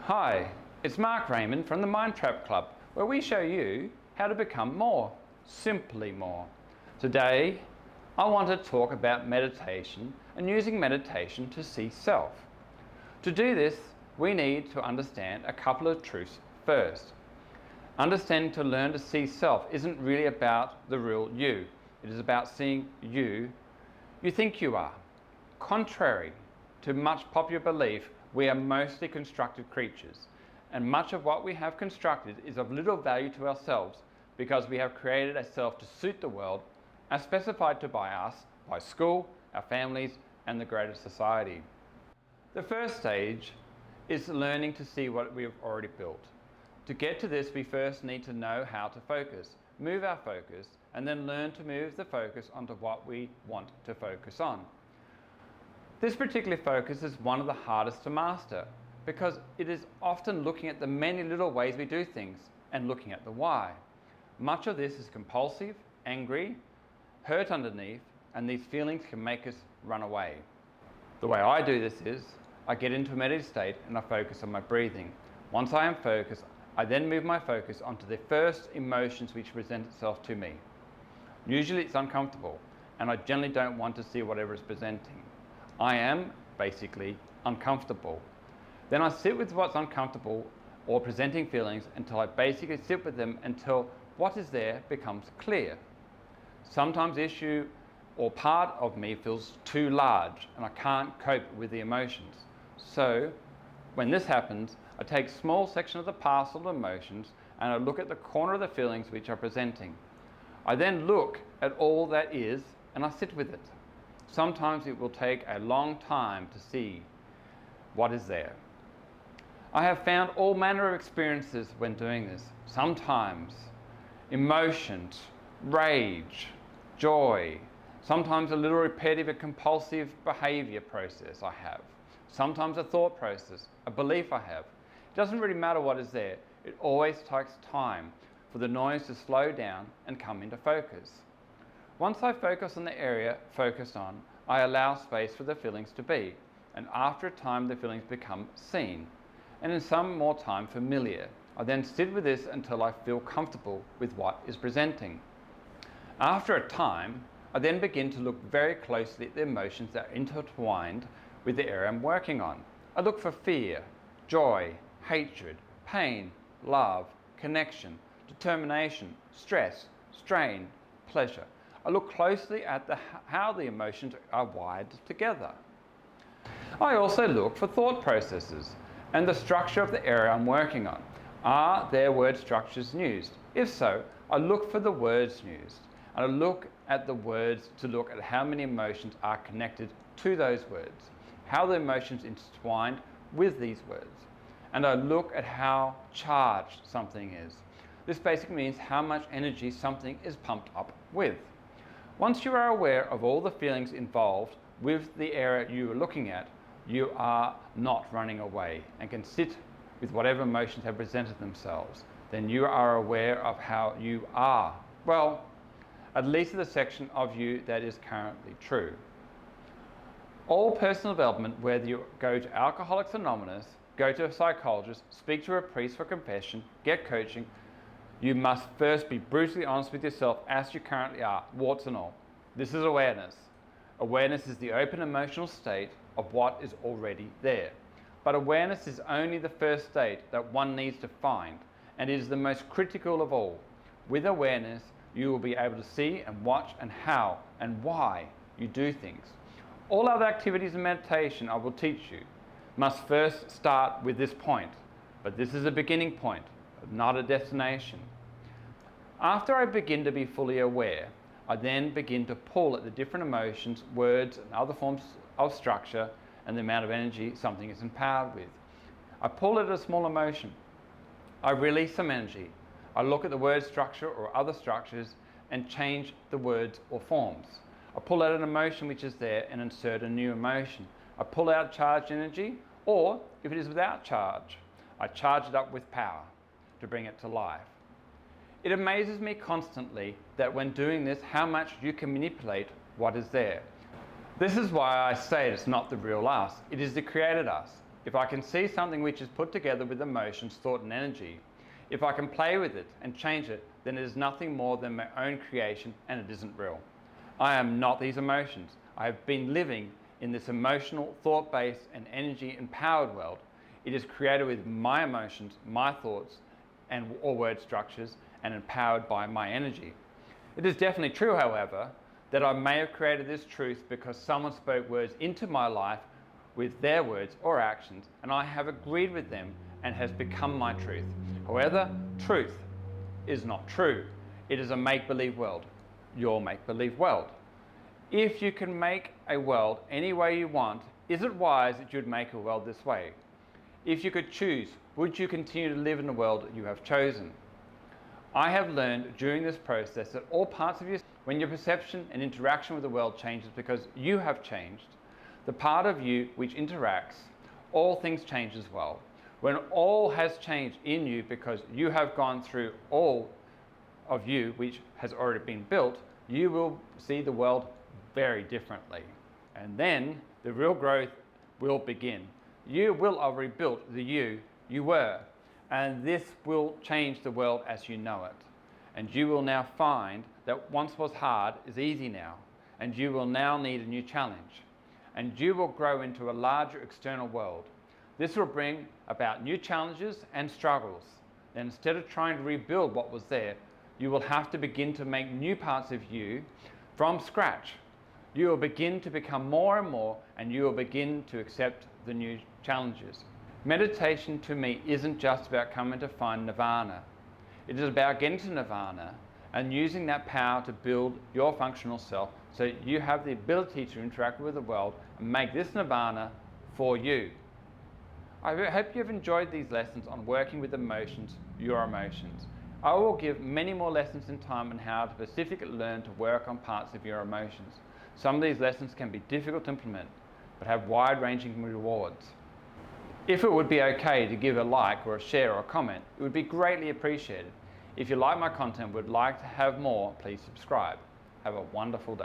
Hi, it's Mark Raymond from the Mind Trap Club, where we show you how to become more, simply more. Today, I want to talk about meditation and using meditation to see self. To do this, we need to understand a couple of truths first. Understanding to learn to see self isn't really about the real you. It is about seeing you think you are. Contrary to much popular belief, we are mostly constructed creatures, and much of what we have constructed is of little value to ourselves because we have created a self to suit the world as specified to by us, by school, our families, and the greater society. The first stage is learning to see what we have already built. To get to this, we first need to know how to focus, move our focus, and then learn to move the focus onto what we want to focus on. This particular focus is one of the hardest to master because it is often looking at the many little ways we do things and looking at the why. Much of this is compulsive, angry, hurt underneath, and these feelings can make us run away. The way I do this is I get into a meditative state and I focus on my breathing. Once I am focused, I then move my focus onto the first emotions which present itself to me. Usually it's uncomfortable and I generally don't want to see whatever is presenting. I am basically uncomfortable. Then I sit with what's uncomfortable or presenting feelings until I basically sit with them until what is there becomes clear. Sometimes the issue or part of me feels too large and I can't cope with the emotions. So when this happens, I take a small section of the parcel of emotions and I look at the corner of the feelings which are presenting. I then look at all that is and I sit with it. Sometimes it will take a long time to see what is there. I have found all manner of experiences when doing this. Sometimes emotions, rage, joy, sometimes a little repetitive and compulsive behavior process I have. Sometimes a thought process, a belief I have. It doesn't really matter what is there. It always takes time for the noise to slow down and come into focus. Once I focus on the area focused on, I allow space for the feelings to be, and after a time the feelings become seen, and in some more time familiar. I then sit with this until I feel comfortable with what is presenting. After a time, I then begin to look very closely at the emotions that are intertwined with the area I'm working on. I look for fear, joy, hatred, pain, love, connection, determination, stress, strain, pleasure. I look closely at how the emotions are wired together. I also look for thought processes and the structure of the area I'm working on. Are there word structures used? If so, I look for the words used. And I look at the words to look at how many emotions are connected to those words, how the emotions intertwined with these words. And I look at how charged something is. This basically means how much energy something is pumped up with. Once you are aware of all the feelings involved with the area you are looking at, you are not running away and can sit with whatever emotions have presented themselves. Then you are aware of how you are. Well, at least the section of you that is currently true. All personal development, whether you go to Alcoholics Anonymous, go to a psychologist, speak to a priest for confession, get coaching, you must first be brutally honest with yourself as you currently are, warts and all. This is awareness. Awareness is the open emotional state of what is already there. But awareness is only the first state that one needs to find, and it is the most critical of all. With awareness, you will be able to see and watch and how and why you do things. All other activities in meditation I will teach you must first start with this point, but this is a beginning point, not a destination. After I begin to be fully aware, I then begin to pull at the different emotions, words, and other forms of structure and the amount of energy something is empowered with. I pull at a small emotion. I release some energy. I look at the word structure or other structures and change the words or forms. I pull out an emotion which is there and insert a new emotion. I pull out charged energy, or if it is without charge, I charge it up with power to bring it to life. It amazes me constantly that when doing this, how much you can manipulate what is there. This is why I say it's not the real us, it is the created us. if I can see something which is put together with emotions, thought and energy, if I can play with it and change it, then it is nothing more than my own creation and it isn't real. I am not these emotions. I have been living in this emotional, thought-based and energy-empowered world. It is created with my emotions, my thoughts or word structures and empowered by my energy. It is definitely true, however, that I may have created this truth because someone spoke words into my life with their words or actions and I have agreed with them and has become my truth. However, truth is not true. It is a make-believe world, your make-believe world. If you can make a world any way you want, is it wise that you would make a world this way? If you could choose, would you continue to live in the world that you have chosen? I have learned during this process that all parts of you, when your perception and interaction with the world changes because you have changed, the part of you which interacts, all things change as well. When all has changed in you because you have gone through all of you which has already been built, you will see the world very differently. And then the real growth will begin. You will have rebuilt the you were, and this will change the world as you know it. And you will now find that once was hard is easy now, and you will now need a new challenge. And you will grow into a larger external world. This will bring about new challenges and struggles. Then instead of trying to rebuild what was there, you will have to begin to make new parts of you from scratch. You will begin to become more and more, and you will begin to accept the new challenges. Meditation to me isn't just about coming to find nirvana. It is about getting to nirvana and using that power to build your functional self so you have the ability to interact with the world and make this nirvana for you. I hope you've enjoyed these lessons on working with emotions, your emotions. I will give many more lessons in time on how to specifically learn to work on parts of your emotions. Some of these lessons can be difficult to implement, but have wide-ranging rewards. If it would be okay to give a like or a share or a comment, it would be greatly appreciated. If you like my content and would like to have more, please subscribe. Have a wonderful day.